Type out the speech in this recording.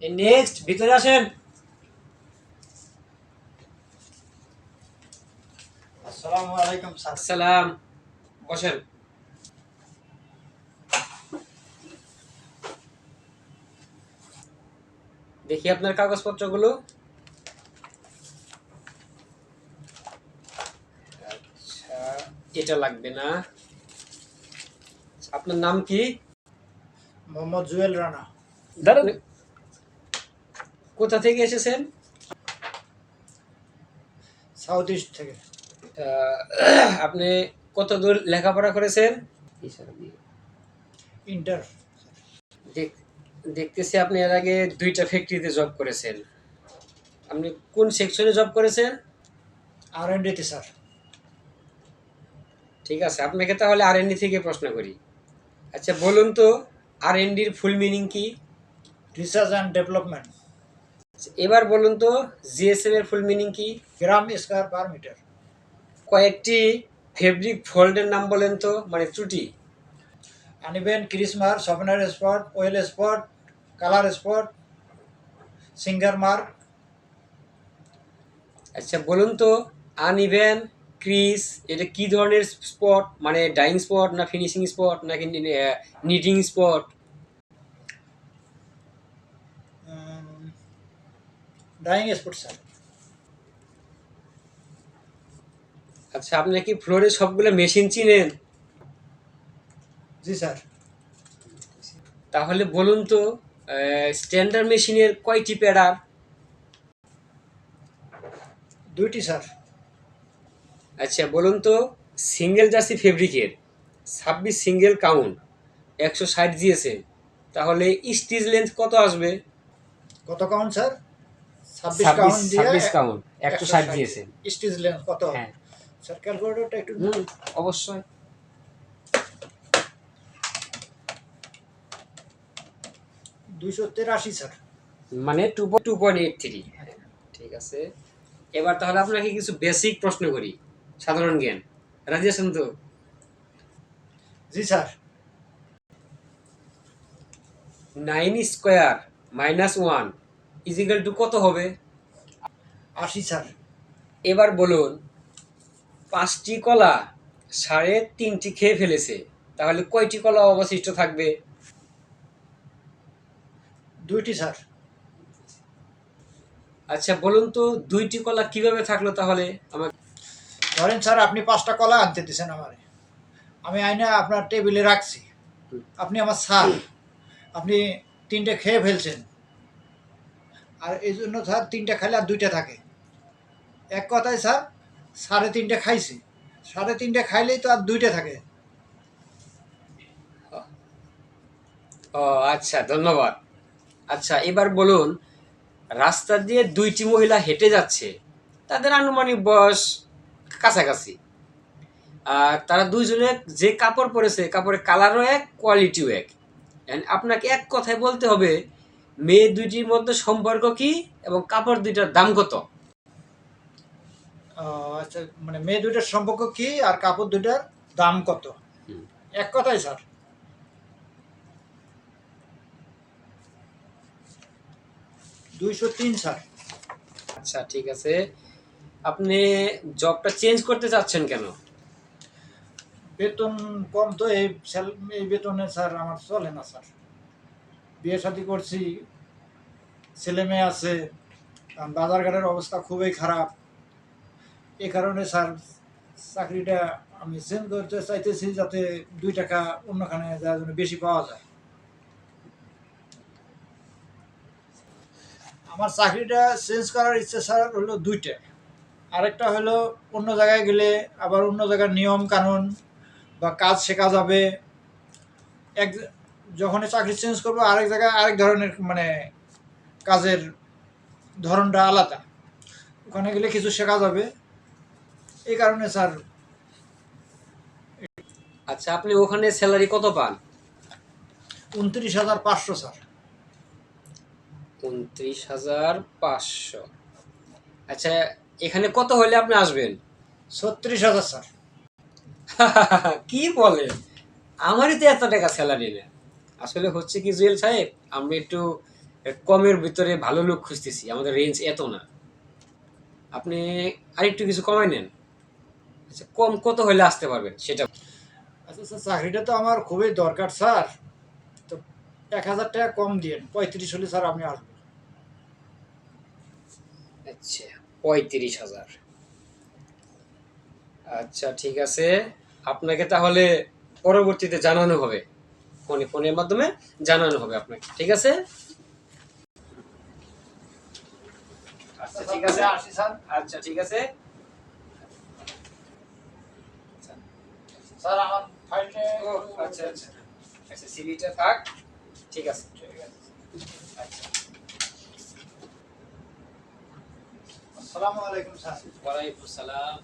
Next ভিতরে আসেন। আসসালামু আলাইকুম স্যার। সালাম, বসেন। দেখি আপনার কাগজপত্রগুলো। আচ্ছা, এটা লাগবে না। আপনার নাম কি? মোহাম্মদ জুয়েল রানা। দাঁড়ান, কোথা থেকে এসেছেন? সাউথ ইস্ট থেকে। আপনি কত দূর লেখাপড়া করেছেন? ইন্টার। দেখতেছি আপনি এর আগে 2টা ফ্যাক্টরিতে জব করেছেন। আপনি কোন সেকশনে জব করেছেন? R&D sir. ঠিক আছে, আপনাকে তাহলে R&D থেকে প্রশ্ন করি। আচ্ছা বলুন তো, R&Dর ফুল মিনিং কি? Research and development. এবার বলুন তো, জিএসএম এর ফুল মিনিং কি? Gram square per metre. কয়েকটি ফেব্রিক ফল্টের নাম বলেন তো, মানে ত্রুটি। আনইভেন ক্রিসমার, software spot, oil spot, colour spot, sinker mark. আচ্ছা বলুন তো, আনইভেন, ক্রিস, এটা কি ধরনের স্পট? মানে ডাইং স্পট না ফিনিশিং স্পট নাকি knitting spot? Dyeing spot sir. আচ্ছা আপনি কি ফ্লোরে সবগুলো মেশিন চিনেন? জি স্যার। তাহলে বলুন তো, স্ট্যান্ডার্ড মেশিনের কয়টি প্যাডার? 2টি স্যার। আচ্ছা বলুন তো, সিঙ্গেল জার্সি ফেব্রিকের 26 সিঙ্গেল কাউন্ট 160 জিএসএম, তাহলে স্টিচ লেন্থ কত আসবে? কত কাউন্ট স্যার? 26 কাউন্ট দিয়ে 26 কাউন্ট 160 জিএসএম। স্টিচ লেন্থ কত? হ্যাঁ স্যার ক্যালকুলেটরটা একটু অবশ্যই। 283 স্যার। মানে 2.83। ঠিক আছে, এবার তাহলে আপনাকে কিছু বেসিক প্রশ্ন করি, সাধারণ জ্ঞান। রাজি আছেন তো? জি sir. 9 square minus 1 equal to কত হবে? 80 স্যার। এবার বলুন, 5টি কলা 3.5টি খেয়ে ফেলেছে, তাহলে কয়টি কলা অবশিষ্ট থাকবে? 2টি স্যার। আচ্ছা বলুন তো, 2টি কলা কিভাবে থাকলো তাহলে? আমাকে ধরেন স্যার আপনি 5টা কলা আনতে দিয়েছেন আমারে, আমি আইনা আপনার টেবিলে রাখছি, আপনি আমার স্যার, আপনি 3টে খেয়ে ফেলছেন, আর এই জন্য স্যার 3টে খাইলে আর 2টা থাকে। এক কথায় স্যার 3.5 খাইছি, 3.5 খাইলেই তো আর 2টা থাকে। ও আচ্ছা, ধন্যবাদ। আচ্ছা এবার বলুন, রাস্তা দিয়ে 2টি মহিলা হেঁটে যাচ্ছে, তাদের আনুমানিক বয়স কাছাকাছি, আর তারা দুইজনে যে কাপড় পরেছে, কাপড়ের কালারও এক, কোয়ালিটিও এক। আপনাকে এক কথায় বলতে হবে, মেয়ে দুইটির মধ্যে সম্পর্ক কি এবং কাপড় দুইটার দাম কত? আচ্ছা, মানে মেয়ে 2টার সম্পর্ক কি আর কাপড় 2টার দাম কত? এক কথায় স্যার 203 স্যার। আচ্ছা ঠিক আছে, আপনি জবটা চেঞ্জ করতে চাচ্ছেন কেন? বেতন কম তো, এই বেতনে স্যার আমার চলে না স্যার। বিয়ে শাদী করছি, ছেলে মেয়ে আছে, কারণ বাজারঘাটের অবস্থা খুবই খারাপ। এই কারণে স্যার চাকরিটা আমি চেঞ্জ করতে চাইতেছি, যাতে 2 টাকা অন্যখানে যাওয়ার জন্য বেশি পাওয়া যায়। আমার চাকরিটা চেঞ্জ করার ইচ্ছে স্যার হলো 2টা। আরেকটা হলো অন্য জায়গায় গেলে আবার অন্য জায়গার নিয়ম কানুন বা কাজ শেখা যাবে। এক যখনই চাকরি চেঞ্জ করবো আরেক জায়গায় আরেক ধরনের, মানে কাজের ধরনটা আলাদা, ওখানে গেলে কিছু শেখা যাবে। এই কারণে স্যার। আচ্ছা আপনি ওখানে স্যালারি কত পান? 29,500 স্যার। 29,500। আচ্ছা, এখানে কত হলে আপনি আসবেন? 36,000 স্যার। কি বলেন, আমারই তো এত টাকা স্যালারি না। আসলে হচ্ছে কি জুয়েল সাহেব, আমি একটু কমের ভিতরে ভালো লোক খুঁজতেছি, আমাদের রেঞ্জ এত না, আপনি আরেকটু কিছু কমাই নেন। আচ্ছা, কম কত হলে আসতে পারবেন সেটা? আচ্ছা স্যার, চাকরিটা তো আমার খুবই দরকার স্যার। তো 1,000 টাকা কম দিন, 35 হলে স্যার আমি আসবো। আচ্ছা, 35,000। আচ্ছা ঠিক আছে, আপনাকে তাহলে পরবর্তীতে জানানো হবে, ফোনের মাধ্যমে জানানো হবে আপনাকে, ঠিক আছে? আচ্ছা ঠিক আছে, আসি স্যার। আচ্ছা ঠিক আছে। আচ্ছা, স্যার আমার ফাইলটা ও আচ্ছা আচ্ছা আচ্ছা, সিভিটা থাক, ঠিক আছে। আচ্ছা, আসসালামু আলাইকুম স্যার। ওয়ালাইকুম সালাম।